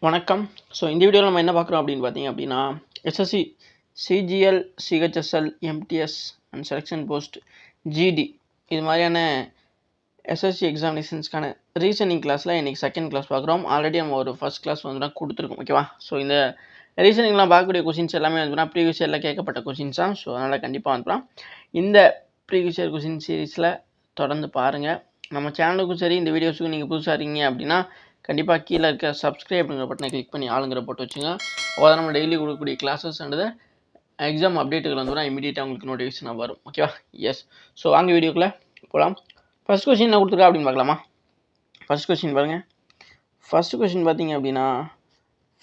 வணக்கம். ஸோ இந்த வீடியோவில் நம்ம என்ன பார்க்குறோம் அப்படின்னு பார்த்தீங்க அப்படின்னா, SSC, CGL, CHSL, MTS and selection post, GD இது மாதிரியான எஸ்எஸ்சி எக்ஸாமினேஷன்ஸ்க்கான ரீசனிங் கிளாஸில் இன்றைக்கி செகண்ட் கிளாஸ் பார்க்குறோம். ஆல்ரெடி நம்ம ஒரு ஃபஸ்ட் கிளாஸ் வந்து கொடுத்துருக்கோம். ஓகேவா? ஸோ இந்த ரீசனிங்லாம் பார்க்கக்கூடிய கொஷின்ஸ் எல்லாமே வந்து ப்ரீவியஸ் இயரில் கேட்கப்பட்ட கொஷின்ஸ் தான். ஸோ அதனால் கண்டிப்பாக வந்துலாம் இந்த ப்ரீவியஸ் இயர் கொஷின் சீரீஸில் தொடர்ந்து பாருங்கள். நம்ம சேனலுக்கும் சரி இந்த வீடியோஸுக்கும் நீங்கள் புதுசாக இருக்கீங்க அப்படின்னா கண்டிப்பாக கீழே இருக்க சப்ஸ்கிரைப்ங்கிற பட்டனை கிளிக் பண்ணி ஆளுங்கிற போட்டு வச்சுங்க. அப்போ நம்ம டெய்லி கொடுக்கக்கூடிய கிளாஸஸ் அண்ட் எக்ஸாம் அப்டேட்டுகள் வந்து இமீடியட்டாக உங்களுக்கு நோட்டிஃபிகேஷனாக வரும். ஓகேவா? எஸ். ஸோ வாங்க வீடியோக்குள்ளே போகலாம். ஃபஸ்ட் கொஸ்டின் என்ன கொடுத்துருக்கா அப்படின்னு பார்க்கலாமா? ஃபஸ்ட் கொஸ்டின் பாருங்கள். ஃபஸ்ட் கொஸ்டின் பார்த்தீங்க அப்படின்னா,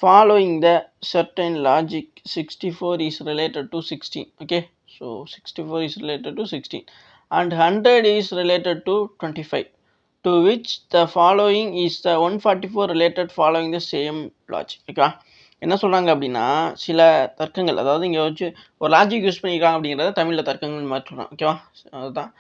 following the certain logic 64 is related to 16. Okay, so 64 is related to 16 and 100 is related to 25, to which the following is the 144 related following the same logic. ஓகேவா? என்ன சொல்கிறாங்க அப்படின்னா, சில தர்க்கங்கள், அதாவது இங்கே வச்சு ஒரு லாஜிக் யூஸ் பண்ணியிருக்காங்க அப்படிங்கிறத தமிழில் தர்க்கங்கள் மாதிரி சொல்கிறாங்க. ஓகேவா? அதுதான்.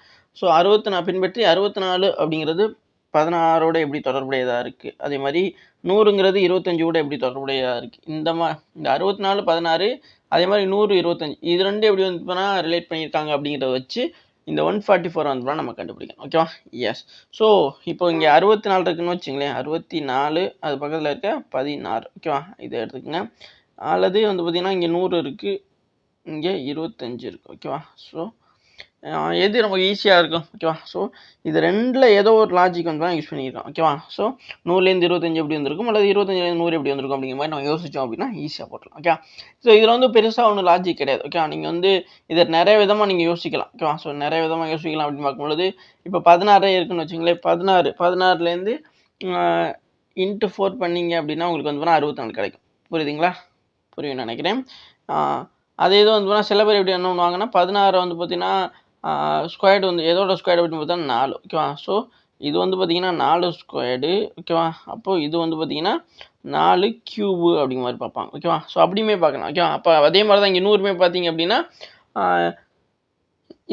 ஸோ 64 பின்பற்றி 64 அப்படிங்கிறது 16ஓட எப்படி தொடர்புடையதாக இருக்குது, அதே மாதிரி 100ங்கிறது 25ஓட எப்படி தொடர்புடையதாக இருக்குது. இந்த 64 16 அதே மாதிரி 100 25 இது ரெண்டு எப்படி வந்து ரிலேட் பண்ணியிருக்காங்க அப்படிங்கிறத வச்சு இந்த 144 வந்து நம்ம கண்டுபிடிக்கணும். ஓகேவா? எஸ். ஸோ இப்போ இங்கே 64 இருக்குன்னு வச்சுங்களேன், 64 அது பக்கத்தில் இருக்க 16. ஓகேவா? இதை எடுத்துக்கோங்க. அல்லது வந்து பார்த்திங்கன்னா இங்கே 100 இருக்குது, இங்கே 25 இருக்குது. ஓகேவா? ஸோ எது நமக்கு ஈஸியாக இருக்கும். ஓகேவா? ஸோ இது ரெண்டில் ஏதோ ஒரு லாஜிக் வந்து தான் யூஸ் பண்ணியிருக்கோம். ஓகேவா? ஸோ 100லேருந்து 25 எப்படி வந்திருக்கும், அல்லது 25லேருந்து 100 எப்படி வந்திருக்கும் அப்படிங்கிற மாதிரி நம்ம யோசித்தோம் அப்படின்னா ஈஸியாக போட்டலாம். ஓகே. ஸோ இதில் வந்து பெருசாக ஒன்றும் லாஜிக் கிடையாது. ஓகே. நீங்கள் வந்து இதை நிறைய விதமாக நீங்கள் யோசிக்கலாம். ஓகேவா? ஸோ நிறைய விதமாக யோசிக்கலாம் அப்படின்னு பார்க்கும்பொழுது, இப்போ 16 இருக்குன்னு வச்சுங்களேன், 16லேருந்து இன்ட்டு 4 பண்ணிங்க அப்படின்னா உங்களுக்கு வந்து 64 கிடைக்கும். புரியுதுங்களா? புரியும்னு நினைக்கிறேன். அதே இது வந்து சில பேர் எப்படி என்ன பண்ணுவாங்கன்னா, 16 வந்து பார்த்தீங்கன்னா ஸ்கொயர்டு வந்து எதோட ஸ்கொயர்டு அப்படின்னு பார்த்தா 4. ஓகேவா? ஸோ இது வந்து பார்த்தீங்கன்னா 4 ஸ்கொயர்டு. ஓகேவா? அப்போது இது வந்து பார்த்தீங்கன்னா 4 கியூபு அப்படிங்கிற மாதிரி பார்ப்பாங்க. ஓகேவா? ஸோ அப்படியுமே பார்க்கலாம். ஓகேவா? அப்போ அதே மாதிரி தான் இங்கே 100மே பார்த்தீங்க அப்படின்னா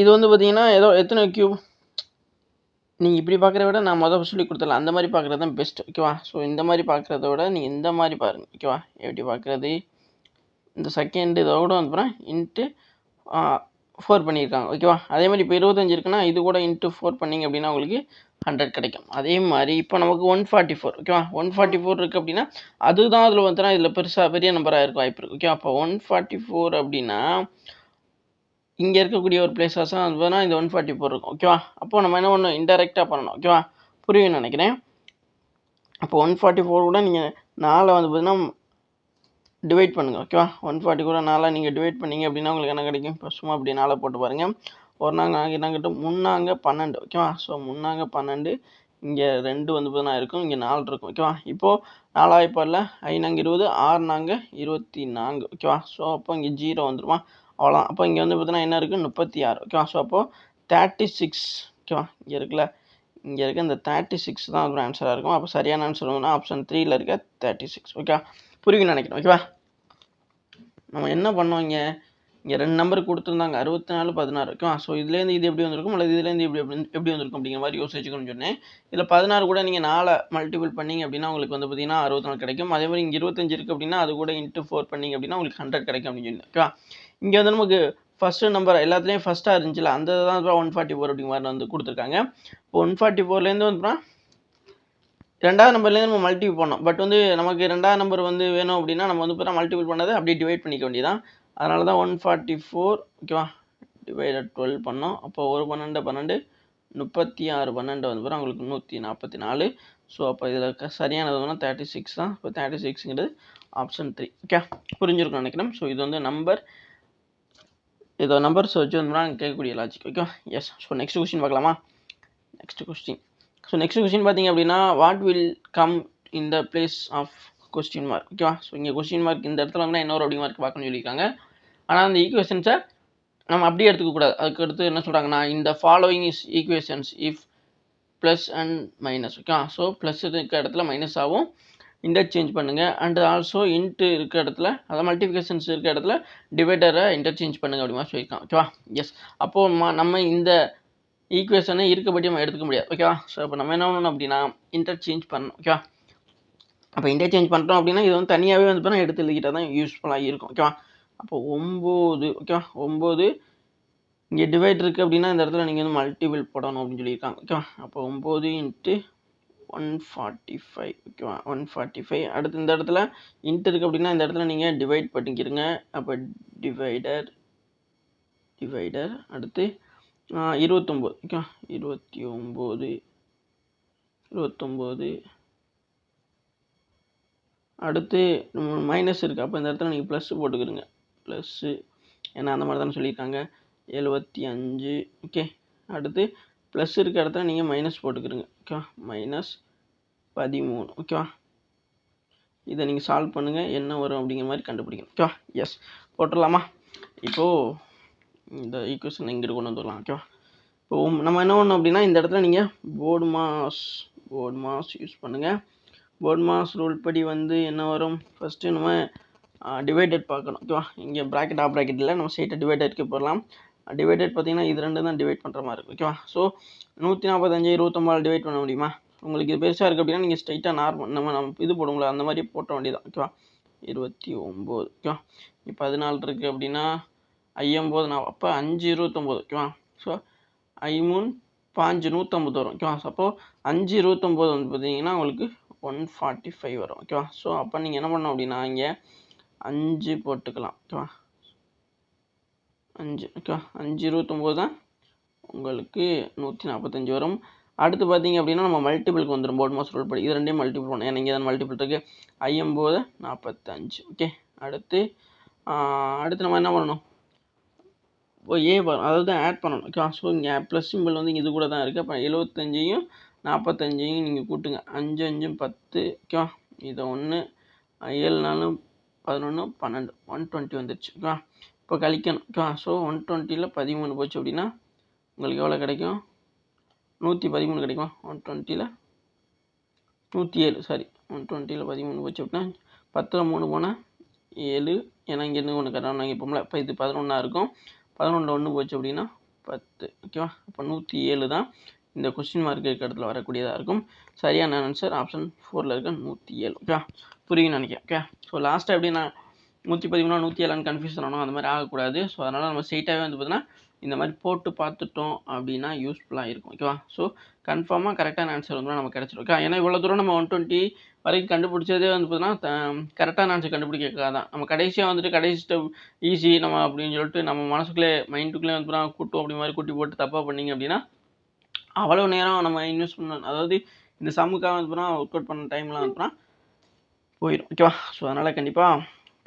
இது வந்து பார்த்தீங்கன்னா ஏதோ எத்தனை கியூப் நீங்கள் இப்படி பார்க்குறத விட நான் முதல் சொல்லி கொடுத்துடலாம். அந்த மாதிரி பார்க்குறது தான் பெஸ்ட். ஓகேவா? ஸோ இந்த மாதிரி பார்க்குறத விட நீங்கள் இந்த மாதிரி பாருங்கள். ஓகேவா? எப்படி பார்க்குறது, இந்த செகண்ட் இதோட வந்து இன்ட்டு 4 பண்ணியிருக்காங்க. ஓகேவா? அதே மாதிரி இப்போ 25 இருக்குன்னா இது கூட இன்ட்டு 4 பண்ணிங்க அப்படின்னா உங்களுக்கு 100 கிடைக்கும். அதே மாதிரி இப்போ நமக்கு 144. ஓகேவா? 144 இருக்குது அப்படின்னா அதுதான் அதில் வந்துன்னா இதில் பெரிய நம்பராக இருக்க வாய்ப்பு இருக்குது. ஓகேவா? அப்போ 144 அப்படின்னா இங்கே இருக்கக்கூடிய ஒரு பிளேஸஸ் தான் வந்து இந்த 144 இருக்கும். ஓகேவா? அப்போது நம்ம என்ன பண்ணணும், இன்டெரக்டாக பண்ணணும். ஓகேவா? புரியும்னு நினைக்கிறேன். அப்போ 144 கூட நீங்கள் 4 வந்து பார்த்தீங்கன்னா டிவைட் பண்ணுங்கள். ஓகேவா? 140 கூட 4 நீங்கள் டிவைட் பண்ணிங்க அப்படின்னா உங்களுக்கு என்ன கிடைக்கும், இப்போ சும்மா அப்படி 4 போட்டு பாருங்கள். ஒரு நாங்கள் என்ன கிட்டும், 3 12. ஓகேவா? ஸோ 3 12, இங்கே 2 வந்து பார்த்தீங்கன்னா இருக்கும், இங்கே 4 இருக்கும். ஓகேவா? இப்போது 4 இப்போ இல்லை, 5 20, 6 24. ஓகேவா? ஸோ அப்போ இங்கே 0 வந்துடுமா, அவ்வளோதான். அப்போ இங்கே வந்து பார்த்தீங்கன்னா என்ன இருக்குது, 36. ஓகேவா? ஸோ அப்போது 36. ஓகேவா? இங்கே இருக்குல்ல, இங்கே இருக்க இந்த 36 தான் ஒரு ஆன்சராக இருக்கும். அப்போ சரியான ஆன்சர் வந்து ஆப்ஷன் 3ல் இருக்க 36. ஓகே. புரியுன்னு நினைக்கிறேன். ஓகேவா? நம்ம என்ன பண்ணோம், இங்கே 2 நம்பர் கொடுத்துருந்தாங்க, 64 16. ஓகேவா? ஸோ இதுலேருந்து இது எப்படி வந்திருக்கும், அல்லது இதுலேருந்து எப்படி வந்திருக்கும் அப்படிங்கிற மாதிரி யோசிச்சுக்கணும்னு சொன்னேன். இதில் 16 கூட நீங்கள் 4 மல்டிபிள் பண்ணிங்க அப்படின்னா உங்களுக்கு வந்து பார்த்தீங்கன்னா 64 கிடைக்கும். அதே மாதிரி இங்கே 25 இருக்குது அப்படின்னா அது கூட இன்ட்டு 4 பண்ணிங்க அப்படின்னா உங்களுக்கு 100 கிடைக்கும் அப்படின்னு சொல்லி. ஓகேவா? இங்கே வந்து நமக்கு ஃபஸ்ட்டு நம்பர் எல்லாத்துலேயும் ஃபஸ்ட்டாக இருந்துச்சுல, அந்த தான் 144 அப்படிங்கிற மாதிரி வந்து கொடுத்துருக்காங்க. இப்போ 144லேருந்து வந்து ரெண்டாவது நம்பர்லேருந்து நம்ம மல்டிபிள் பண்ணோம். பட் வந்து நமக்கு ரெண்டாவது நம்பர் வந்து வேணும் அப்படின்னா நம்ம வந்து இப்போ மல்டிபிள் பண்ணதை அப்படியே டிவைட் பண்ணிக்க வேண்டியதான். அதனால தான் 144. ஓகேவா? டிவைடட் 12 பண்ணோம். அப்போ ஒரு 12 36 12 வந்து உங்களுக்கு 144. ஸோ அப்போ இதில் சரியானது வந்து 36 தான். இப்போ 36ங்கிறது ஆப்ஷன் 3. ஓகே. புரிஞ்சிருக்கும்னு நினைக்கிறேன். ஸோ இது வந்து இதோ நம்பர்ஸ் வச்சு வந்து கேட்கக்கூடிய logic. Okay. Yes. So next question பார்க்கலாமா? நெக்ஸ்ட் கொஸ்டின் பார்த்தீங்க அப்படின்னா, what will come in the place of question mark. ஓகேவா? ஸோ இங்கே கொஸ்டின் மார்க் இந்த இடத்துல வந்து இன்னொரு அப்படி மார்க் பார்க்கணும்னு சொல்லியிருக்காங்க. ஆனால் அந்த ஈக்குவேஷன்ஸை நம்ம அப்படியே எடுத்துக்கக்கூடாது. அதுக்கு அடுத்து என்ன சொல்கிறாங்கன்னா, இந்த following is equations if plus and minus. ஓகேவா? ஸோ ப்ளஸ் இருக்க இடத்துல மைனஸ் ஆகும், இன்டர்சேஞ்ச் பண்ணுங்கள். அண்ட் ஆல்சோ இன்ட்டு இருக்க இடத்துல, அதாவது மல்டிஃபிகேஷன்ஸ் இருக்க இடத்துல டிவைடரை இன்டர்சேஞ்ச் பண்ணுங்கள் அப்படிமா சொல்லியிருக்காங்க. ஓகேவா? எஸ். அப்போது நம்ம இந்த ஈக்குவேஷனை இருக்கப்படி நம்ம எடுத்துக்க முடியாது. ஓகேவா? ஸோ இப்போ நம்ம என்ன பண்ணணும் அப்படின்னா இன்டர்சேஞ்ச் பண்ணணும். ஓகேவா? அப்போ இன்டர்சேஞ்ச் பண்ணுறோம் அப்படின்னா இது வந்து தனியாகவே வந்து பார்த்தீங்கன்னா எடுத்து எழுதிக்கிட்டால் தான் யூஸ்ஃபுல்லாக இருக்கும். ஓகேவா? அப்போ 9 ஓகேவா? 9 இங்கே டிவைட் இருக்குது அப்படின்னா இந்த இடத்துல நீங்கள் வந்து மல்டிபிள் போடணும் அப்படின்னு சொல்லியிருக்காங்க. ஓகேவா? அப்போ 9 × 145 ஓகேவா? 145 அடுத்து இந்த இடத்துல இன்ட் இருக்குது அப்படின்னா இந்த இடத்துல நீங்கள் டிவைட் பண்ணிக்கிறங்க. அப்போ டிவைடர் அடுத்து 29 ஓகேவா? 29 அடுத்து மைனஸ் இருக்குது. அப்போ இந்த இடத்துல நீங்கள் ப்ளஸ் போட்டுக்கிறங்க. ப்ளஸ்ஸு ஏன்னா அந்த மாதிரி தானே சொல்லியிருக்காங்க. 75 ஓகே. அடுத்து ப்ளஸ் இருக்க இடத்துல நீங்கள் மைனஸ் போட்டுக்கிறங்க. ஓகேவா? -13 ஓகேவா? இதை நீங்கள் சால்வ் பண்ணுங்கள், என்ன வரும் அப்படிங்கிற மாதிரி கண்டுபிடிக்கணும். ஓகேவா? எஸ் போட்டுடலாமா? இப்போது இந்த ஈக்குவேஷன் இங்கே கொண்டு வந்துடலாம். ஓகேவா? இப்போ நம்ம என்ன பண்ணணும் அப்படின்னா இந்த இடத்துல நீங்கள் போர்டு மாஸ் யூஸ் பண்ணுங்கள். போர்டு மாஸ் ரூல் படி வந்து என்ன வரும், ஃபஸ்ட்டு நம்ம டிவைடட் பார்க்கணும். ஓகேவா? இங்கே ப்ராக்கெட் ப்ராக்கெட் இல்லை, நம்ம ஸ்ட்ரெயிட்டாக டிவைடட்க்கு போடலாம். டிவைடட் பார்த்தீங்கன்னா இது ரெண்டு தான் டிவைட் பண்ணுற மாதிரி இருக்கும். ஓகேவா? ஸோ 145 29 டிவைட் பண்ண முடியுமா? உங்களுக்கு இது பெருசாக இருக்குது அப்படின்னா நீங்கள் ஸ்ட்ரைட்டாக நார்மல் நம்ம இது போடுங்களா அந்த மாதிரி போட்ட வேண்டியதான். ஓகேவா? 29 ஓகேவா? இப்போ 14 இருக்குது அப்படின்னா 59 அப்போ 5 29 ஓகேவா? ஸோ 5 5 150 வரும். ஓகேவா? அப்போது 5 29 வந்து பார்த்தீங்கன்னா உங்களுக்கு 145 வரும். ஓகேவா? ஸோ அப்போ நீங்கள் என்ன பண்ணணும் அப்படின்னா இங்கே 5 போட்டுக்கலாம். ஓகேவா? 5 ஓகேவா? 5 29 தான் உங்களுக்கு 145 வரும். அடுத்து பார்த்தீங்க அப்படின்னா நம்ம மல்டிபிளுக்கு வந்துடும். போர்டு மாஸ் ரூல் படி இது ரெண்டையும் மல்டிபிள் பண்ணணும். ஏன்னா இங்கே தான் மல்டிபிள் இருக்குது. 59 45 ஓகே. அடுத்து நம்ம என்ன பண்ணணும், அதாவது ஆட் பண்ணணும். ஓகேவா? ஸோ இங்கே ப்ளஸ் சிம்பிள் வந்து இது கூட தான் இருக்குது. அப்போ 75 45 நீங்கள் கூட்டுங்க. 5 5 10 ஓகேவா? இதை 1 7 4 11 12 120 வந்துடுச்சு. ஓகேவா? இப்போ கழிக்கணும். ஓகேவா? ஸோ 120ல் 13 போச்சு அப்படின்னா உங்களுக்கு எவ்வளோ கிடைக்கும், 113 கிடைக்குமா? 120ல் 107 சாரி 120ல் 13 போச்சு அப்படின்னா 10ல் 3 போனால் 7 ஏன்னா இங்கேருந்து ஒன்று கரெக்டாக நாங்கள் இப்போம்ல இப்போ இது 11 இருக்கும். 11ல் 1 போச்சு அப்படின்னா 10 ஓகேவா? அப்போ 107 தான் இந்த கொஸ்டின் மார்க் இருக்க இடத்துல வரக்கூடியதாக இருக்கும். சரியான ஆன்சர் ஆப்ஷன் 4ல் இருக்க 107. ஓகேவா? புரியும்னு நினைக்கிறேன். ஓகே. ஸோ லாஸ்ட்டாக எப்படி நான் 113 107 கன்ஃபியூஷன் ஆகணும் அந்த மாதிரி ஆகக்கூடாது. ஸோ அதனால் நம்ம ஸ்ட்ரெயிட்டாகவே வந்து பார்த்தீங்கன்னா இந்த மாதிரி போட்டு பார்த்துட்டோம் அப்படின்னா யூஸ்ஃபுல்லாக இருக்கும். ஓகேவா? ஸோ கன்ஃபார்மாக கரெக்டான ஆன்சர் வந்து நமக்கு கிடச்சிடும். ஓகே. ஏன்னா இவ்வளோ தூரம் நம்ம 120 வரைக்கும் கண்டுபிடிச்சதே வந்து பார்த்தீங்கன்னா கரெக்டான ஆன்சர் கண்டுபிடிக்கிறதுக்காக தான். நம்ம கடைசியாக வந்துட்டு கடைசி ஸ்டெப் ஈஸி நம்ம அப்படின்னு சொல்லிட்டு நம்ம மனசுக்குள்ளே மைண்டுக்குள்ளே வந்து பார்த்தீங்கன்னா கூட்டும் அப்படி மாதிரி கூட்டி போட்டு தப்பாக பண்ணிங்க அப்படின்னா அவ்வளோ நேரம் நம்ம இன்வெஸ்ட் பண்ணணும். அதாவது இந்த சம்முக்காக வந்து பார்த்தீங்கன்னா ஒர்க் அவுட் பண்ண டைம்லாம் வந்து பார்த்தீங்கன்னா போயிடும். ஓகேவா? ஸோ அதனால் கண்டிப்பாக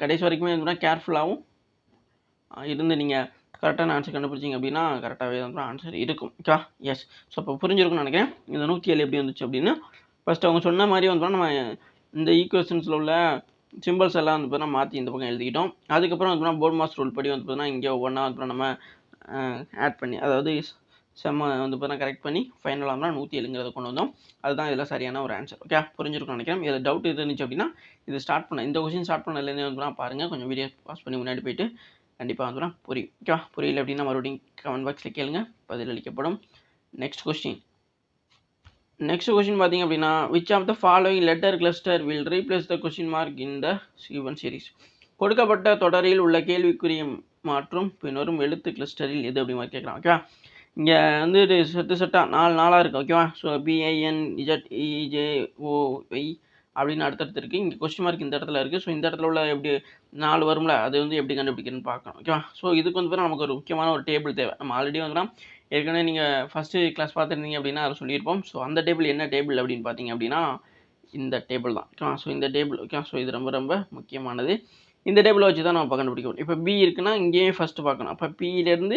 கடைசி வரைக்குமே வந்து கேர்ஃபுல்லாகவும் இருந்து நீங்கள் கரெக்டான ஆன்சர் கண்டுபிடிச்சிங்க அப்படின்னா கரெக்டாகவே வந்து ஆன்சர் இருக்கும். ஓகேவா? எஸ். ஸோ இப்போ புரிஞ்சிருக்கும்னு நினைக்கிறேன். இந்த 107 எப்படி வந்துச்சு அப்படின்னு ஃபஸ்ட்டு அவங்க சொன்ன மாதிரி வந்து நம்ம இந்த ஈக்குவேஷன்ஸில் உள்ள சிம்பிள்ஸ் எல்லாம் வந்து பார்த்தீங்கன்னா மாற்றி இந்த பக்கம் எழுதிக்கிட்டோம். அதுக்கப்புறம் வந்து போர்டு மாஸ் ரூல் படி வந்து பார்த்தீங்கன்னா இங்கே ஒவ்வொன்றா வந்து நம்ம ஆட் பண்ணி அதாவது செம்ம வந்து பார்த்தீங்கன்னா கரெக்ட் பண்ணி ஃபைனலாக இருந்தால் 107ங்கிறத கொண்டு வந்தோம். அதுதான் இதில் சரியான ஒரு ஆன்சர். ஓகே. புரிஞ்சிருக்கும்னு நினைக்கிறேன். இதில் டவுட் இருந்துச்சு அப்படின்னா இது ஸ்டார்ட் பண்ண இந்த கொஸ்டின் ஸ்டார்ட் பண்ணலேருந்து வந்து பாருங்கள். கொஞ்சம் வீடியோ பாஸ் பண்ணி முன்னாடி போயிட்டு கண்டிப்பாக வந்து புரியும். ஓகேவா? புரியல அப்படின்னா மறுபடியும் கமெண்ட் பாக்ஸில் கேளுங்க, பதில் அளிக்கப்படும். நெக்ஸ்ட் கொஸ்டின் பார்த்தீங்க அப்படின்னா which of the following letter cluster will replace the question mark in the given series. கொடுக்கப்பட்ட தொடரில் உள்ள கேள்விக்குரிய மாற்றும் பின்வரும் எழுத்து கிளஸ்டரில் எது அப்படி மாதிரி கேட்குறான். ஓகேவா? இங்கே வந்து செட்டாக 4 இருக்குது. ஓகேவா? ஸோ BINZEJOY அப்படின்னு அடுத்தடுத்து இருக்குது. இங்கே கொஸ்டின் மார்க் இந்த இடத்துல இருக்குது. ஸோ இந்த இடத்துல உள்ள எப்படி 4 வரும்ல அது வந்து எப்படி கண்டுபிடிக்கிறதுன்னு பார்க்கணும். ஓகேவா? ஸோ இதுக்கு வந்து நமக்கு ஒரு முக்கியமான ஒரு டேபிள் தேவை. நம்ம ஆல்ரெடி வந்து ஏற்கனவே நீங்கள் ஃபஸ்ட்டு கிளாஸ் பார்த்துருந்தீங்க அப்படின்னா அதை சொல்லியிருப்போம். ஸோ அந்த டேபிள் என்ன டேபிள் அப்படின்னு பார்த்தீங்க அப்படின்னா இந்த டேபிள் தான். ஓகேவா? ஸோ இந்த டேபிள் ஓகே. ஸோ இது ரொம்ப ரொம்ப முக்கியமானது. இந்த டேபிளை வச்சு தான் நம்ம கண்டுபிடிக்கணும். இப்போ பி இருக்குன்னா இங்கேயே ஃபஸ்ட்டு பார்க்கணும். அப்போ பியிலேருந்து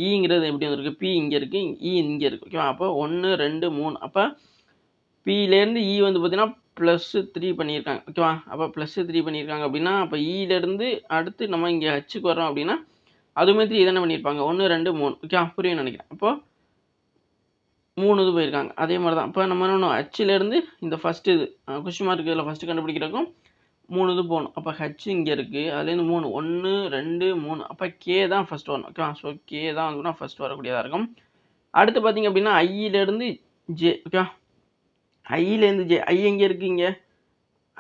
ஈங்கிறது எப்படி வந்துருக்கு, பி இங்கே இருக்குது, இ இங்கே இருக்குது. ஓகேவா? அப்போ 1 2 3 அப்போ பியிலேருந்து இ வந்து பார்த்தீங்கன்னா +3 பண்ணியிருக்காங்க. ஓகேவா? அப்போ +3 பண்ணியிருக்காங்க அப்படின்னா அப்போ இயிலேருந்து அடுத்து நம்ம இங்கே ஹச்சுக்கு வரோம் அப்படின்னா அதுவுமே 3 தானே பண்ணியிருப்பாங்க. 1 2 3 ஓகே. புரியும் நினைக்கிறேன். அப்போது 3 இது போயிருக்காங்க. அதே மாதிரி தான் இப்போ நம்ம என்ன ஹச்சிலேருந்து இந்த ஃபஸ்ட்டு இது கொஸ்டின் மார்க் இதில் ஃபஸ்ட்டு கண்டுபிடிக்கிறதுக்கும் 3 இது போகணும். அப்போ ஹச் இங்கே இருக்குது, அதுலேருந்து 3 1 2 3 அப்போ கே தான் ஃபஸ்ட் வரணும். ஓகேவா? ஸோ கே தான் வந்து ஃபஸ்ட் வரக்கூடியதாக இருக்கும். அடுத்து பார்த்திங்க அப்படின்னா ஐயிலேருந்து ஜே. ஓகேவா? ஐயிலேருந்து ஜே ஐ எங்கே இருக்குது, இங்கே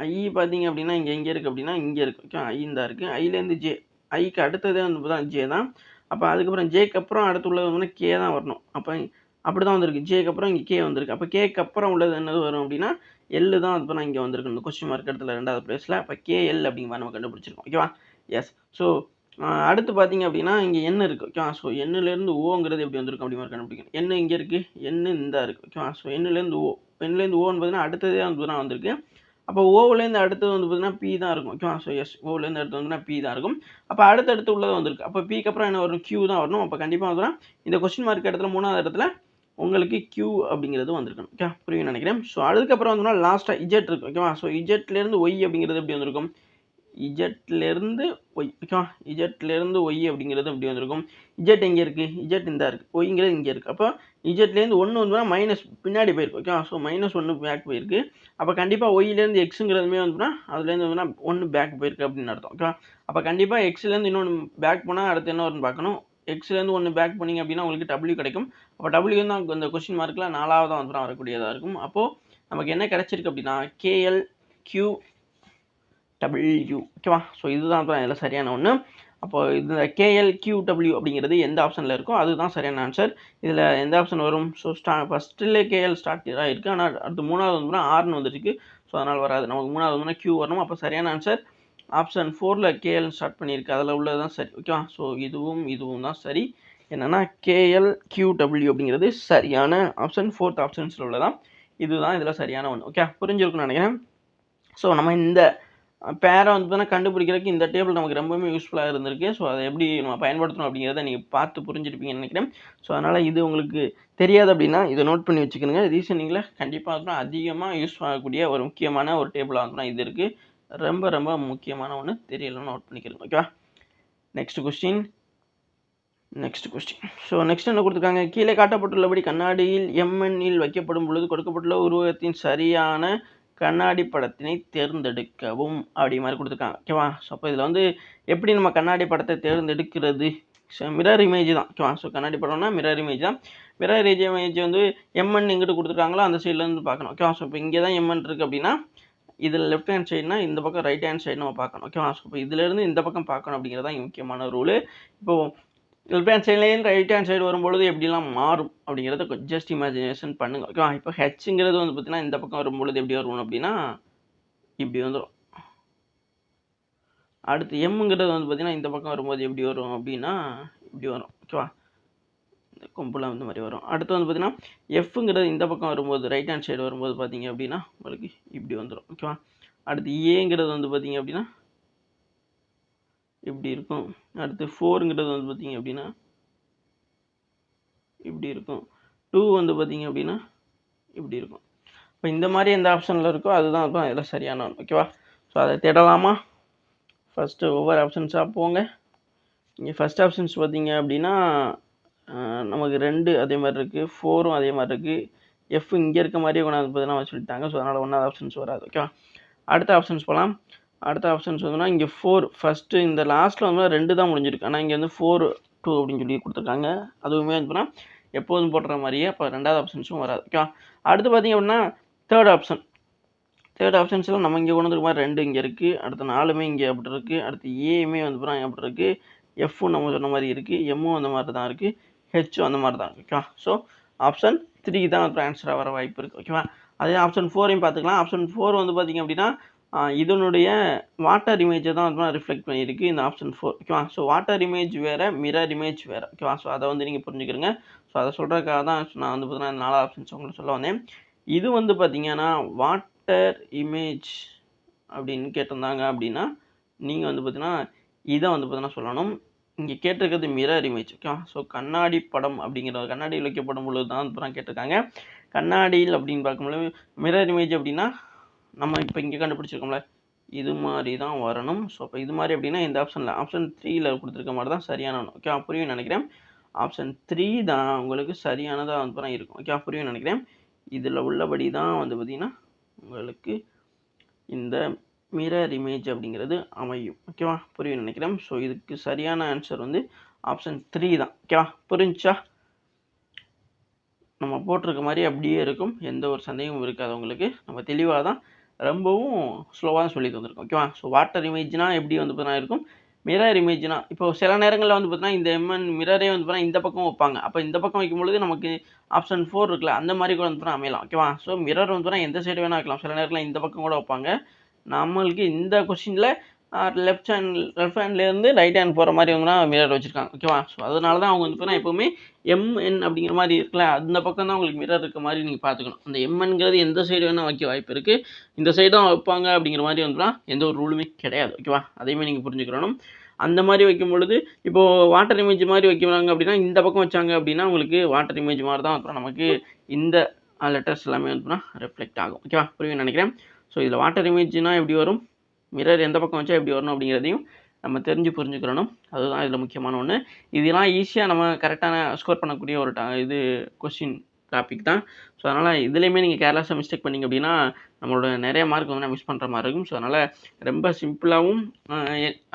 ஐ பார்த்தீங்க அப்படின்னா இங்கே எங்கே இருக்குது அப்படின்னா இங்கே இருக்குது. ஓகே, ஐ தான் இருக்குது. ஐலேருந்து ஜே, ஐக்கு அடுத்ததே வந்து தான் ஜே தான். அப்போ அதுக்கப்புறம் ஜேக்கு அப்புறம் அடுத்து உள்ளது வந்து கே தான் வரணும். அப்போ அப்படி தான் வந்திருக்கு. ஜேக்கு அப்புறம் இங்கே கே வந்திருக்கு. அப்போ கேக்கு அப்புறம் உள்ளது என்னது வரும் அப்படின்னா எல் தான் இப்போ நான் இங்கே வந்திருக்கு இந்த கொஸ்டின் மார்க் இடத்துல 2வது பிளேஸில். அப்போ கேஎல் அப்படிங்கிற மாதிரி நம்ம கண்டுபிடிச்சிருக்கோம். ஓகேவா? எஸ். ஸோ அடுத்து பார்த்தீங்க அப்படின்னா இங்கே என் இருக்குது. ஓகேவா? ஸோ எண்ணிலேருந்து ஓங்கிறது எப்படி வந்திருக்கும் அப்படி மாதிரி கண்டுபிடிக்கணும். எண் இங்கே இருக்குது, எண் இந்த இருக்குது. ஓகேவா? ஸோ எண்ணிலேருந்து ஓ, எண்ணிலேருந்து ஓன்னு பார்த்தீங்கன்னா அடுத்ததே வந்து நான் வந்திருக்கு. அப்போ ஓவிலேருந்து அடுத்தது வந்து பார்த்தீங்கன்னா பி தான் இருக்கும். ஓகேவா? ஸோ எஸ், ஓவிலேருந்து அடுத்து வந்துன்னா பி தான் இருக்கும். அப்போ அடுத்தடுத்து உள்ளது வந்திருக்கு. அப்போ பிக்கு அப்புறம் என்ன வரும்? கியூ தான் வரணும். அப்போ கண்டிப்பாக வந்துன்னா இந்த கொஸ்டின் மார்க் இடத்துல 3வது இடத்துல உங்களுக்கு கியூ அப்படிங்கிறது வந்திருக்கணும். ஓகே, புரியும் நினைக்கிறேன். ஸோ அதுக்கப்புறம் வந்தோம்னா லாஸ்ட்டாக இஜெட் இருக்குது. ஓகேவா? ஸோ இஜெட்லேருந்து ஒய் அப்படிங்கிறது எப்படி வந்திருக்கும்? இஜெட்லேருந்து ஒய். ஓகேவா? இஜெட்லேருந்து ஒய் அப்படிங்கிறது எப்படி வந்திருக்கும்? இஜெட் எங்கே இருக்குது? இஜெட் இந்த இருக்குது. ஒய்ங்கிறது இங்கே இருக்குது. அப்போ இஜெட்லேருந்து 1 வந்துன்னா மைனஸ் பின்னாடி போயிருக்கு. ஓகேவா? ஸோ -1 பேக் போயிருக்கு. அப்போ கண்டிப்பாக ஒய்லேருந்து எக்ஸுங்கிறதுமே வந்துன்னா அதுலேருந்து வந்துன்னா 1 பேக் போயிருக்கு அப்படின்னு அர்த்தம். ஓகேவா? அப்போ கண்டிப்பாக எக்ஸ்லேருந்து இன்னொன்று பேக் போனால் அடுத்து என்ன வரும்னு பார்க்கணும். எக்ஸ்லேருந்து 1 பேக் பண்ணிங்க அப்படின்னா உங்களுக்கு டபிள்யூ கிடைக்கும். அப்போ டபிள்யூ தான் இந்த கொஸ்டின் மார்க்கில் 4வது வந்து வரக்கூடியதாக இருக்கும். அப்போது நமக்கு என்ன கிடைச்சிருக்கு அப்படின்னா கேஎல் கியூ டபிள்யூ. ஓகேவா? ஸோ இதுதான் இதில் சரியான ஒன்று. அப்போது இந்த கேஎல் கியூ டபிள்யூ அப்படிங்கிறது எந்த ஆப்ஷனில் இருக்கோ அதுதான் சரியான ஆன்சர். இதில் எந்த ஆப்ஷன் வரும்? ஸோ ஃபஸ்ட்டில் கேஎல் ஸ்டார்ட் தான் இருக்குது. ஆனால் அடுத்து 3வது வந்துன்னா ஆர்னு வந்துருக்கு. ஸோ அதனால் வராது. நமக்கு 3வது வந்துன்னா கியூ வரணும். அப்போ சரியான ஆன்சர் ஆப்ஷன் 4ல் கேஎல் ஸ்டார்ட் பண்ணியிருக்கு. அதில் உள்ளது தான் சரி. ஓகேவா? ஸோ இதுவும் தான் சரி. என்னென்னா கேஎல் கியூ டபிள்யூ அப்படிங்கிறது சரியான ஆப்ஷன் 4th ஆப்ஷன்ஸில் உள்ளதான். இதுதான் இதில் சரியான ஒன்று. ஓகே, புரிஞ்சிருக்குன்னு நினைக்கிறேன். ஸோ நம்ம இந்த பேரை வந்து பார்த்தீங்கன்னா கண்டுபிடிக்கிறதுக்கு இந்த டேபிள் நமக்கு ரொம்பவுமே யூஸ்ஃபுல்லாக இருந்திருக்கு. ஸோ அதை எப்படி நம்ம பயன்படுத்தணும் அப்படிங்கிறத நீங்கள் பார்த்து புரிஞ்சிருப்பீங்கன்னு நினைக்கிறேன். ஸோ அதனால் இது உங்களுக்கு தெரியாது அப்படின்னா இதை நோட் பண்ணி வச்சுக்கணுங்க. ரீசனிங்கில் கண்டிப்பாக வந்து அதிகமாக யூஸ் ஆகக்கூடிய ஒரு முக்கியமான ஒரு டேபிளாக வந்து இது இருக்குது. ரொம்ப ரொம்ப முக்கியமான ஒன்று, தெரியலன்னு நோட் பண்ணிக்கிறேன். ஓகேவா? Next question. ஸோ நெக்ஸ்ட் என்ன கொடுத்துருக்காங்க? கீழே காட்டப்பட்டுள்ளபடி கண்ணாடியில் எம்என்னில் வைக்கப்படும் பொழுது கொடுக்கப்பட்டுள்ள உருவகத்தின் சரியான கண்ணாடி படத்தினை தேர்ந்தெடுக்கவும் அப்படி மாதிரி கொடுத்துருக்காங்க. ஓகேவா? ஸோ அப்போ இதில் வந்து எப்படி நம்ம கண்ணாடி படத்தை தேர்ந்தெடுக்கிறது? ஸோ மிரர் இமேஜ் தான். ஓகேவா? ஸோ கண்ணாடி படம்னா மிரர் இமேஜ் தான். மிரர் இமேஜ் வந்து எம்என் எங்கிட்ட கொடுத்துருக்காங்களோ அந்த சைட்லேருந்து பார்க்கணும். ஓகேவா? ஸோ இப்போ இங்கே தான் எம்என் இருக்குது அப்படின்னா இதில் லெஃப்ட் ஹேண்ட் சைடுனா இந்த பக்கம் ரைட் ஹேண்ட் சைடு நம்ம பார்க்கணும். ஓகேவா? ஸோ இப்போ இதிலேருந்து இந்த பக்கம் பார்க்கணும் அப்படிங்கிறது தான் முக்கியமான ரூலு. இப்போது லெஃப்ட் ஹேண்ட் சைட்லேருந்து ரைட் ஹேண்ட் சைடு வரும்பொழுது எப்படிலாம் மாறும் அப்படிங்கிறத ஜஸ்ட் இமேஜினேஷன் பண்ணுங்க. ஓகேவா? இப்போ ஹெச்ங்கிறது வந்து பார்த்தீங்கன்னா இந்த பக்கம் வரும்பொழுது எப்படி வரும் அப்படின்னா இப்படி வந்துடும். அடுத்து எம்ங்கிறது வந்து பார்த்தீங்கன்னா இந்த பக்கம் வரும்போது எப்படி வரும் அப்படின்னா இப்படி வரும். ஓகேவா? இந்த கொம்புலாம் இந்த மாதிரி வரும். அடுத்து வந்து பார்த்தீங்கன்னா எஃப்ங்கிறது இந்த பக்கம் வரும்போது ரைட் ஹேண்ட் சைடு வரும்போது பார்த்தீங்க அப்படின்னா உங்களுக்கு இப்படி வந்துடும். ஓகேவா? அடுத்து ஏங்கிறது வந்து பார்த்தீங்க அப்படின்னா இப்படி இருக்கும். அடுத்து 4ங்கிறது வந்து பார்த்தீங்க அப்படின்னா இப்படி இருக்கும். 2 வந்து பார்த்தீங்க அப்படின்னா இப்படி இருக்கும். இப்போ இந்த மாதிரி எந்த ஆப்ஷனில் இருக்கோ அதுதான் இப்போ இதில் சரியான ஒன்று. ஓகேவா? ஸோ அதை தேடலாமா? ஃபஸ்ட்டு ஒவ்வொரு ஆப்ஷன்ஸாக போங்க. இங்கே ஃபஸ்ட் ஆப்ஷன்ஸ் பார்த்தீங்க அப்படின்னா நமக்கு 2 அதே மாதிரி இருக்குது, 4ம் அதே மாதிரி இருக்குது, எஃப் இங்கே இருக்க மாதிரியே கொண்டாந்து பார்த்தீங்கன்னா சொல்லிட்டாங்க. ஸோ அதனால் 1வது ஆப்ஷன்ஸ் வராது. ஓகேவா? அடுத்த ஆப்ஷன்ஸ் போகலாம். அடுத்த ஆப்ஷன்ஸ் வந்துன்னா இங்கே 4 ஃபஸ்ட்டு இந்த லாஸ்ட்டில் வந்து 2 தான் முடிஞ்சிருக்கு. ஆனால் இங்கே வந்து 4 2 அப்படின்னு சொல்லி கொடுத்துருக்காங்க. அதுவுமே வந்து எப்போதும் போடுற மாதிரியே. அப்போ 2வது ஆப்ஷன்ஸும் வராது. ஓகேவா? அடுத்து பார்த்தீங்க அப்படின்னா தேர்ட் ஆப்ஷன்ஸில் நம்ம இங்கே கொண்டு வந்துருக்க மாதிரி 2 இங்கே இருக்குது. அடுத்து 4மே இங்கே அப்படி இருக்குது. அடுத்து ஏயுமே வந்து அப்படி இருக்குது. எஃப்பும் நம்ம சொன்ன மாதிரி இருக்குது. எம்மும் அந்த மாதிரி தான் இருக்குது. ஹெச்சும் அந்த மாதிரி தான் இருக்குது. ஓகேவா? ஸோ ஆப்ஷன் 3 தான் வந்து ஆன்சராக வர வாய்ப்பு இருக்குது. ஓகேவா? அதே ஆப்ஷன் 4ஐயும் பார்த்துக்கலாம். ஆப்ஷன் 4 வந்து பார்த்திங்க அப்படின்னா இதனுடைய வாட்டர் இமேஜை தான் வந்து ரிஃப்ளெக்ட் பண்ணியிருக்கு இந்த ஆப்ஷன் 4. ஓகேவா? ஸோ வாட்டர் இமேஜ் வேறு, மிரர் இமேஜ் வேறு. ஓகேவா? ஸோ அதை வந்து நீங்கள் புரிஞ்சுக்கிறங்க. ஸோ அதை சொல்கிறதுக்காக தான் நான் வந்து பார்த்தீங்கன்னா 4வது ஆப்ஷன்ஸ் உங்களுக்கு சொல்ல வந்தேன். இது வந்து பார்த்திங்கன்னா வாட்டர் இமேஜ் அப்படின்னு கேட்டிருந்தாங்க அப்படின்னா நீங்கள் வந்து பார்த்தீங்கன்னா இதை வந்து பார்த்தீங்கன்னா சொல்லணும். இங்கே கேட்டிருக்கிறது மிரர் இமேஜ். ஓகேவா? ஸோ கண்ணாடி படம் அப்படிங்கிற கண்ணாடியில் வைக்கப்படும் பொழுது தான் இப்போ கேட்டிருக்காங்க. கண்ணாடியில் அப்படின்னு பார்க்கும்போது மிரர் இமேஜ் அப்படின்னா நம்ம இப்போ இங்கே கண்டுபிடிச்சிருக்கோம்ல இது மாதிரி தான் வரணும். ஸோ அப்போ இது மாதிரி அப்படின்னா இந்த ஆப்ஷனில் ஆப்ஷன் 3ல் கொடுத்துருக்க மாதிரி தான் சரியான ஒன்று. ஓகே, புரியும் நினைக்கிறேன். ஆப்ஷன் 3 தான் உங்களுக்கு சரியானதாக வந்து இருக்கும். ஓகே, புரியும் நினைக்கிறேன். இதில் உள்ளபடி தான் வந்து பார்த்திங்கன்னா உங்களுக்கு இந்த மிரர் இமேஜ் அப்படிங்கிறது அமையும். ஓகேவா? புரியும் நினைக்கிறேன். ஸோ இதுக்கு சரியான ஆன்சர் வந்து ஆப்ஷன் 3 தான். ஓகேவா? புரிஞ்சா? நம்ம போட்டிருக்க மாதிரி அப்படியே இருக்கும். எந்த ஒரு சந்தேகமும் இருக்காது உங்களுக்கு. நம்ம தெளிவாக தான் ரொம்பவும் ஸ்லோவாக தான் சொல்லி தந்திருக்கோம். ஓகேவா? ஸோ வாட்டர் இமேஜ்னா எப்படி வந்து பார்த்தீங்கன்னா இருக்கும், மிரர் இமேஜ்னா இப்போ சில நேரங்களில் வந்து பார்த்தீங்கன்னா இந்த எம்என் மிரரே வந்து பார்த்தீங்கன்னா இந்த பக்கம் வைப்பாங்க. அப்போ இந்த பக்கம் வைக்கும்பொழுது நமக்கு ஆப்ஷன் 4 இருக்குல்ல, அந்த மாதிரி கூட வந்து பார்த்தீங்கன்னா அமையலாம். ஓகேவா? ஸோ மிரர் வந்து பார்த்தீங்கன்னா எந்த சைடு வேணா வைக்கலாம். சில நேரங்களில் இந்த பக்கம் கூட வைப்பாங்க. நம்மளுக்கு இந்த கொஸ்டினில் லெஃப்ட் ஹேண்ட்லேருந்து ரைட் ஹேண்ட் போகிற மாதிரி வந்துன்னா மிரர் வச்சுருக்காங்க. ஓகேவா? ஸோ அதனால தான் அவங்க வந்து பார்த்தீங்கன்னா எப்போவுமே எம்என் அப்படிங்கிற மாதிரி இருக்குல்ல, அந்த பக்கம் தான் உங்களுக்கு மிரர் இருக்க மாதிரி நீங்கள் பார்த்துக்கணும். அந்த எம்என்கிறது எந்த சைடு வேணால் வைக்க வாய்ப்பு இருக்குது. இந்த சைடு தான் வைப்பாங்க அப்படிங்கிற மாதிரி வந்துன்னா எந்த ஒரு ரூலுமே கிடையாது. ஓகேவா? அதையுமே நீங்கள் புரிஞ்சுக்கணும். அந்த மாதிரி வைக்கும் பொழுது இப்போது வாட்டர் இமேஜ் மாதிரி வைக்கிறாங்க அப்படின்னா இந்த பக்கம் வச்சாங்க அப்படின்னா உங்களுக்கு வாட்டர் இமேஜ் மாதிரி தான் அப்புறம் நமக்கு இந்த லெட்டர்ஸ் எல்லாமே வந்துன்னா ரிஃப்ளெக்ட் ஆகும். ஓகேவா? புரியும்னு நினைக்கிறேன். ஸோ இதில் வாட்டர் இமேஜ்னால் எப்படி வரும், மிரர் எந்த பக்கம் வச்சா எப்படி வரணும் அப்படிங்கிறதையும் நம்ம தெரிஞ்சு புரிஞ்சுக்கிறணும். அதுதான் இதில் முக்கியமான ஒன்று. இதெல்லாம் ஈஸியாக நம்ம கரெக்டான ஸ்கோர் பண்ணக்கூடிய ஒரு இது கொஸ்டின் டாபிக் தான். ஸோ அதனால் இதுலேயுமே நீங்கள் கேர்லெஸ்ஸாக மிஸ்டேக் பண்ணிங்க அப்படின்னா நம்மளோட நிறைய மார்க் வந்து மிஸ் பண்ணுற மாதிரி இருக்கும். ஸோ அதனால் ரொம்ப சிம்பிளாகவும்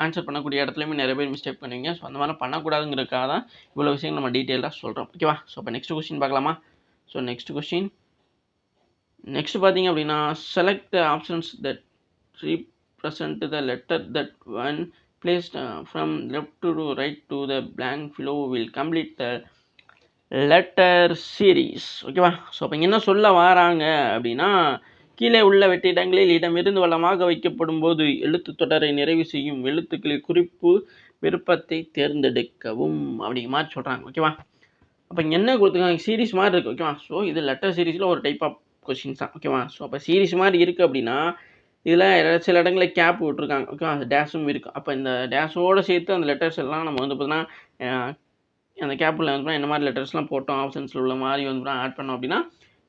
ஆன்சர் பண்ணக்கூடிய இடத்துலையுமே நிறைய பேர் மிஸ்டேக் பண்ணுவீங்க. ஸோ அந்த மாதிரிலாம் பண்ணக்கூடாதுங்கிறதுக்காக தான் இவ்வளோ விஷயங்கள் நம்ம டீட்டெயிலாக சொல்கிறோம். ஓகேவா? ஸோ இப்போ நெக்ஸ்ட் கொஸ்டின் பார்க்கலாமா? ஸோ நெக்ஸ்ட் கொஸ்டின் நெக்ஸ்ட் பார்த்தீங்க அப்படின்னா select the options that represent the letter that when placed from left to right to the blank below will complete the letter series. ஓகேவா? ஸோ அப்போ என்ன சொல்ல வராங்க அப்படின்னா கீழே உள்ள வெற்றிடங்களில் இடமிருந்து வலமாக வைக்கப்படும் போது எழுத்து தொடரை நிறைவு செய்யும் எழுத்துக்களில் குறிப்பு விருப்பத்தை தேர்ந்தெடுக்கவும் அப்படிங்கிற மாதிரி சொல்கிறாங்க. ஓகேவா? அப்போ இங்கே என்ன கொடுத்துருக்காங்க, சீரீஸ் மாதிரி இருக்குது. ஓகேவா? ஸோ இது லெட்டர் சீரீஸில் ஒரு டைப் ஆஃப் கொஸ்டின்ஸ் தான். ஓகேவா? ஸோ அப்போ சீரீஸ் மாதிரி இருக்குது அப்படின்னா இதில் சில இடங்களில் கேப் விட்ருக்காங்க. ஓகேவா? அந்த டேஷும் இருக்குது. அப்போ இந்த டேஷோடு சேர்த்து அந்த லெட்டர்ஸ் எல்லாம் நம்ம வந்து பார்த்தீங்கன்னா அந்த கேப்பில் வந்து என்ன மாதிரி லெட்டர்ஸ்லாம் போட்டோம் ஆப்ஷன்ஸில் உள்ள மாதிரி வந்து ஆட் பண்ணோம் அப்படின்னா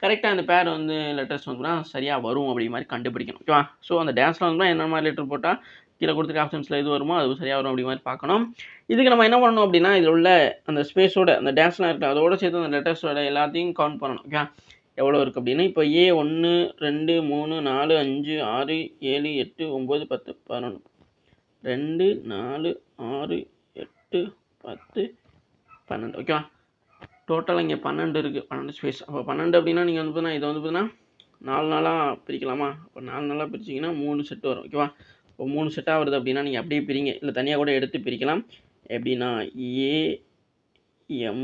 கரெக்டாக அந்த பேர் வந்து லெட்டர்ஸ் வந்து சரியாக வரும் அப்படி மாதிரி கண்டுபிடிக்கணும். ஓகேவா? ஸோ அந்த டேஷில் வந்து என்ன மாதிரி லெட்டர் போட்டால் கீழே கொடுத்துருக்க ஆப்ஷன்ஸில் எது வருமோ அது சரியாக வரும் அப்படி மாதிரி பார்க்கணும். இதுக்கு நம்ம என்ன பண்ணணும் அப்படின்னா இதில் உள்ள அந்த ஸ்பேஸோட அந்த டேஷ்லாம் இருக்குது அதோடு சேர்த்து அந்த லெட்டர்ஸோட எல்லாத்தையும் கவுண்ட் பண்ணணும். ஓகே எவ்வளோ இருக்குது அப்படின்னு இப்போ A 1 2 3 4 5 6 7 8 9 10 11 2 4 6 8 10 12 ஓகேவா? டோட்டலாக இங்கே 12 இருக்குது, 12 ஸ்பேஸ். அப்போ 12 அப்படின்னா நீங்கள் வந்து பார்த்தீங்கன்னா இதை வந்து பார்த்தீங்கன்னா 4 நாளாக பிரிக்கலாமா? இப்போ 4 நாளாக பிரிச்சிங்கன்னா 3 செட்டு வரும். ஓகேவா? இப்போ 3 செட்டாக வருது அப்படின்னா நீங்கள் அப்படியே பிரிங்க, இல்லை தனியாக கூட எடுத்து பிரிக்கலாம். எப்படின்னா A M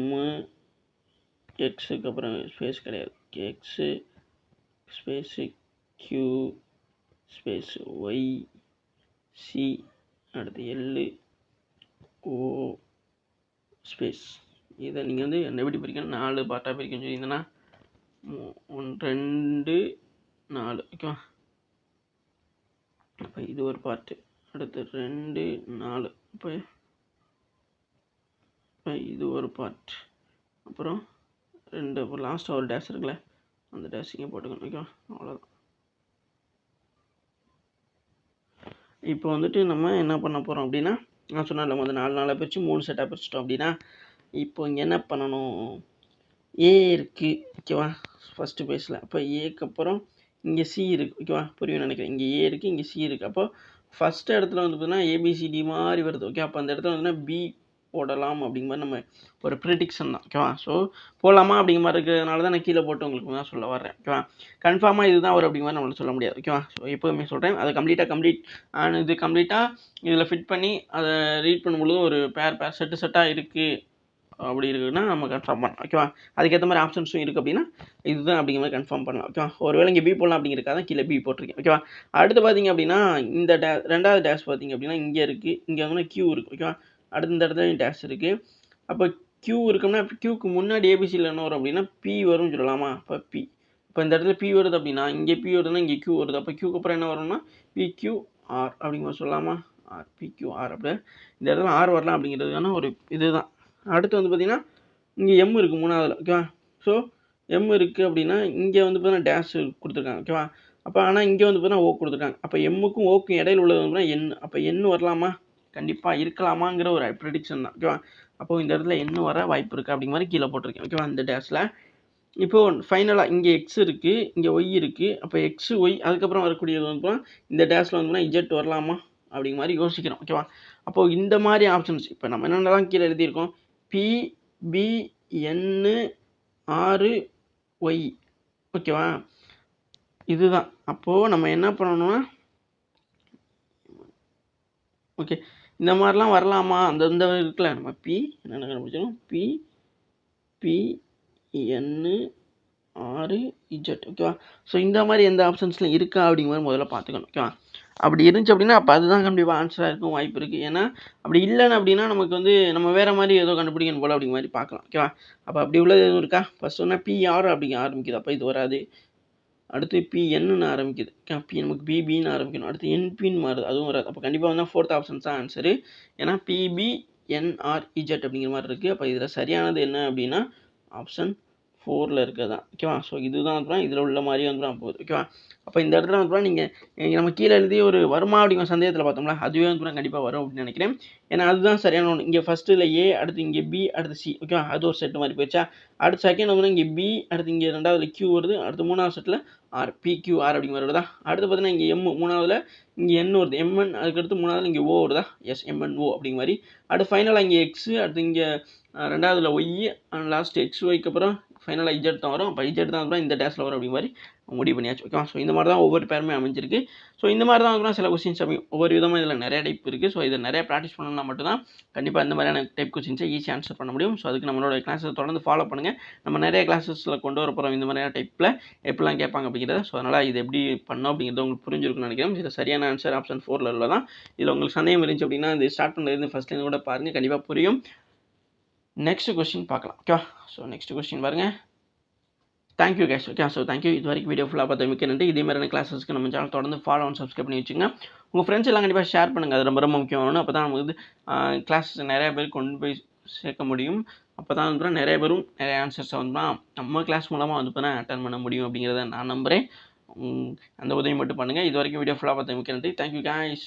எக்ஸுக்கு அப்புறம் ஸ்பேஸ் கிடையாது, X space Q space Y C அடுத்து எல்லு ஓ ஸ்பேஸ். இதை நீங்கள் வந்து எப்படி பிரிக்கணும், 4 பார்ட்டாக பிரிக்கணும்னு சொல்லியிருந்தேன்னா 1 2 4 ஓகேவா? இப்போ இது ஒரு பார்ட்டு, அடுத்து 2 4 இப்போ இது ஒரு பார்ட், அப்புறம் 2 அப்புறம் லாஸ்ட்டாக ஒரு டேஷ் இருக்குல்ல அந்த டேஷிங்கை போட்டுக்கணும். ஓகேவா? அவ்வளோதான். இப்போ வந்துட்டு நம்ம என்ன பண்ண போகிறோம் அப்படின்னா நான் சொன்னேன்ல வந்து 4 நாளாக பிரித்து 3 செட்டாக பிரிச்சிட்டோம் அப்படின்னா இப்போ இங்கே என்ன பண்ணணும், ஏ இருக்குது. ஓகேவா? ஃபஸ்ட்டு பேஸில் அப்போ ஏக்கு அப்புறம் இங்கே சி இருக்குது. ஓகேவா? புரியும் நினைக்கிறேன். இங்கே ஏ இருக்குது, இங்கே சி இருக்குது. அப்போ ஃபஸ்ட்டு இடத்துல வந்து பார்த்தீங்கன்னா ஏபிசிடி மாதிரி வருது. ஓகே அப்போ அந்த இடத்துல வந்து பி போடலாம் அப்படிங்கிற மாதிரி நம்ம ஒரு ப்ரிடிக்ஷன் தான். ஓகேவா? ஸோ போடலாமா அப்படிங்கிற மாதிரி இருக்கிறதுனால தான் நான் கீழே போட்டு உங்களுக்கு தான் சொல்ல வர்றேன். ஓகேவா? கன்ஃபார்மாக இதுதான் வரும் அப்படிங்கிற மாதிரி நம்மளுக்கு சொல்ல முடியாது. ஓகேவா? ஸோ எப்போவுமே சொல்கிறேன் அதை இது கம்ப்ளீட்டாக இதில் ஃபிட் பண்ணி அதை ரீட் பண்ணும்பொழுது ஒரு பேர் செட்டாக இருக்குது அப்படி இருக்குன்னா நம்ம கன்ஃபார்ம் பண்ணலாம். ஓகேவா? அதுக்கேற்ற மாதிரி ஆப்ஷன்ஸும் இருக்குது அப்படின்னா இதுதான் அப்படிங்கிற மாதிரி கன்ஃபார்ம் பண்ணலாம். ஓகேவா? ஒருவேளை இங்கே பி போடலாம் அப்படிங்கிறக்காக தான் கீழே பி போட்டிருக்கேன். ஓகேவா? அடுத்து பார்த்தீங்க அப்படின்னா இந்த ரெண்டாவது டேஷ் பார்த்தீங்க அப்படின்னா இங்கே இருக்குது, இங்கே வந்து கியூ இருக்குது. ஓகேவா? அடுத்த இந்த இடத்துல டேஷ் இருக்குது. அப்போ கியூ இருக்குன்னா கியூக்கு முன்னாடி ஏபிசியில் என்ன வரும் அப்படின்னா பி வரும்னு சொல்லலாமா? அப்போ பி இப்போ இந்த இடத்துல பி வருது அப்படின்னா இங்கே பி வருதுன்னா இங்கே கியூ வருது. அப்போ கியூக்கு அப்புறம் என்ன வரும்னா PQR அப்படிங்கிற சொல்லலாமா? PQR அப்படியே இந்த இடத்துல ஆர் வரலாம் அப்படிங்கிறதுக்கான ஒரு இதுதான். அடுத்து வந்து பார்த்திங்கன்னா இங்கே எம் இருக்குது மூணாவதுல. ஓகேவா? ஸோ எம் இருக்குது அப்படின்னா இங்கே வந்து பார்த்தீங்கன்னா டேஷ் கொடுத்துருக்காங்க. ஓகேவா? அப்போ ஆனால் இங்கே வந்து பார்த்தீங்கன்னா ஓ கொடுத்துருக்காங்க. அப்போ எம்முக்கும் ஓக்கும் இடையில உள்ளது வந்து என். அப்போ என் வரலாமா? கண்டிப்பாக இருக்கலாமாங்கிற ஒரு ப்ரெடிக்ஷன் தான். ஓகேவா? அப்போது இந்த இடத்துல என்ன வர வாய்ப்பு இருக்குது அப்படிங்கிற மாதிரி கீழே போட்டிருக்கேன். ஓகேவா? இந்த டேஷில் இப்போது ஃபைனலாக இங்கே எக்ஸ் இருக்குது, இங்கே ஒய் இருக்குது. அப்போ எக்ஸு ஒய் அதுக்கப்புறம் வரக்கூடியது வந்து இந்த டேஷில் வந்து இஜெட் வரலாமா அப்படிங்கிற மாதிரி யோசிக்கிறோம். ஓகேவா? அப்போது இந்த மாதிரி ஆப்ஷன்ஸ் இப்போ நம்ம என்னென்னலாம் கீழே எழுதியிருக்கோம், PBNRY. ஓகேவா? இதுதான். அப்போது நம்ம என்ன பண்ணணும்னா ஓகே இந்த மாதிரிலாம் வரலாமா அந்த இந்த இருக்குல்ல நம்ம பி என்னென்ன கண்டுபிடிச்சோம் PNR Z ஓகேவா. ஸோ இந்த மாதிரி எந்த ஆப்ஷன்ஸ்லையும் இருக்கா அப்படிங்கிற மாதிரி முதல்ல பார்த்துக்கணும் ஓகேவா. அப்படி இருந்துச்சு அப்படின்னா அப்போ அதுதான் கண்டிப்பாக ஆன்சராக இருக்கும் வாய்ப்பு இருக்குது. ஏன்னா அப்படி இல்லைன்னு அப்படின்னா நமக்கு வந்து நம்ம வேறு மாதிரி ஏதோ கண்டுபிடிக்கணும் போல் அப்படிங்கிற மாதிரி பார்க்கலாம் ஓகேவா. அப்போ அப்படி உள்ளது எதுவும் இருக்கா? ஃபஸ்ட் சொன்னால் PR அப்படிங்க ஆரம்பிக்குது, அப்போ இது வராது. அடுத்து PNன்னு ஆரம்பிக்குது, நமக்கு PBன்னு ஆரம்பிக்கணும். அடுத்து NPன்னு மாறுது, அதுவும் வராது. அப்போ கண்டிப்பாக வந்து 4th ஆப்ஷன்ஸ் தான் ஆன்சரு. ஏன்னா PBNREZ அப்படிங்கிற மாதிரி இருக்குது. அப்போ இதில் சரியானது என்ன அப்படின்னா ஆப்ஷன் 4ல் இருக்கிறதா ஓகேவா. ஸோ இதுதான் வந்து இதில் உள்ள மாதிரி வந்து போகுது ஓகேவா. அப்போ இந்த இடத்துல வந்து நீங்கள் நம்ம கீழே எழுதி ஒரு வருமா அப்படிங்கிற சந்தேகத்தில் பார்த்தோம்ல, அதுவே வந்து கண்டிப்பாக வரும் அப்படின்னு நினைக்கிறேன். ஏன்னா அதுதான் சரியான ஒன்று. இங்கே ஃபஸ்ட்டில் A, அடுத்து இங்கே B, அடுத்து C ஓகேவா. அது ஒரு செட்டு மாதிரி போயிடுச்சா. அடுத்து செகண்ட் வந்து இங்கே B, அடுத்து இங்கே ரெண்டாவதுல Q வருது, அடுத்து மூணாவது செட்டில் PQR அப்படிங்கிற மாதிரி வருதா. அடுத்து பார்த்தீங்கன்னா இங்கே M, மூணாவதுல இங்கே N வருது, MN, அதுக்கடுத்து மூணாவதுல இங்கே O வருதா, MNO அப்படிங்கிற மாதிரி. அடுத்து ஃபைனலாக இங்கே X, அடுத்து இங்கே ரெண்டாவதுல Y, லாஸ்ட் XYக்கு அப்புறம் ஃபைனலாக Z தான் வரும். அப்போ Z தான் அப்புறம் இந்த டேஸில் வரும் அப்படிங்கிற மாதிரி முடிவு பண்ணியாச்சு ஓகேவா. ஸோ இந்த மாதிரி தான் ஒவ்வொரு பேருமே அமைஞ்சிருக்கு. ஸோ இந்த மாதிரி தான் வந்து சில கொஸ்டின்ஸ் அமையும். ஒவ்வொரு விதமாக இதில் நிறைய டைப் இருக்குது. ஸோ இதை நிறைய ப்ராக்டிஸ் பண்ணணும்னா மட்டும்தான் கண்டிப்பாக இந்த மாதிரியான டைப் கொஸ்டின்ஸை ஈஸியாக ஆன்சர் பண்ண முடியும். ஸோ அதுக்கு நம்மளோட கிளாஸை தொடர்ந்து ஃபாலோ பண்ணுங்கள். நம்ம நிறைய கிளாஸஸில் கொண்டு வர போகிறோம் இந்த மாதிரியான டைப்பில் எப்படிலாம் கேட்பாங்க அப்படிங்கிறத. ஸோ அதனால் இது எப்படி பண்ணோம் அப்படிங்கிறது உங்களுக்கு புரிஞ்சிருக்குன்னு நினைக்கிறேன். இதில் சரியான ஆன்சர் ஆப்ஷன் 4ல் தான். இதில் உங்களுக்கு சந்தேகம் இருந்துச்சு அப்படின்னா இது ஸ்டார்ட் பண்ணுறது ஃபஸ்ட்லேருந்து கூட பாருங்கள், கண்டிப்பாக புரியும். நெக்ஸ்ட் கொஸ்டின் பார்க்கலாம் ஓகேவா. ஸோ நெக்ஸ்ட் கொஸ்டின் பாருங்கள். Thank you cash okay. So thank you. இது வரைக்கும் வீடியோ ஃபுல்லாக பார்த்து மிக்க நன்றி. இதே மாதிரியான கிளாஸஸ்க்கு நம்ம சேனல் தொடர்ந்து ஃபாலோ அண்ட் சப்ஸ்கிரைப் பண்ணி வச்சுங்க. உங்கள் ஃப்ரெண்ட்ஸ் எல்லாம் கண்டிப்பாக ஷேர் பண்ணுங்கள், அது ரொம்ப ரொம்ப முக்கியமான. அப்போ தான் நமக்கு வந்து கிளாஸ் நிறைய பேர் கொண்டு போய் சேர்க்க முடியும். அப்போ தான் வந்து நிறைய பேரும் நிறைய ஆன்சர்ஸை வந்து நம்ம கிளாஸ் மூலமாக வந்து பார்த்தா அட்டன் பண்ண முடியும் அப்படிங்கிறத நான் நம்புகிறேன். அந்த உதவி மட்டும் பண்ணுங்கள். இது வரைக்கும் வீடியோ ஃபுல்லாக பார்த்து மிக்க நன்றி. Thank you cash.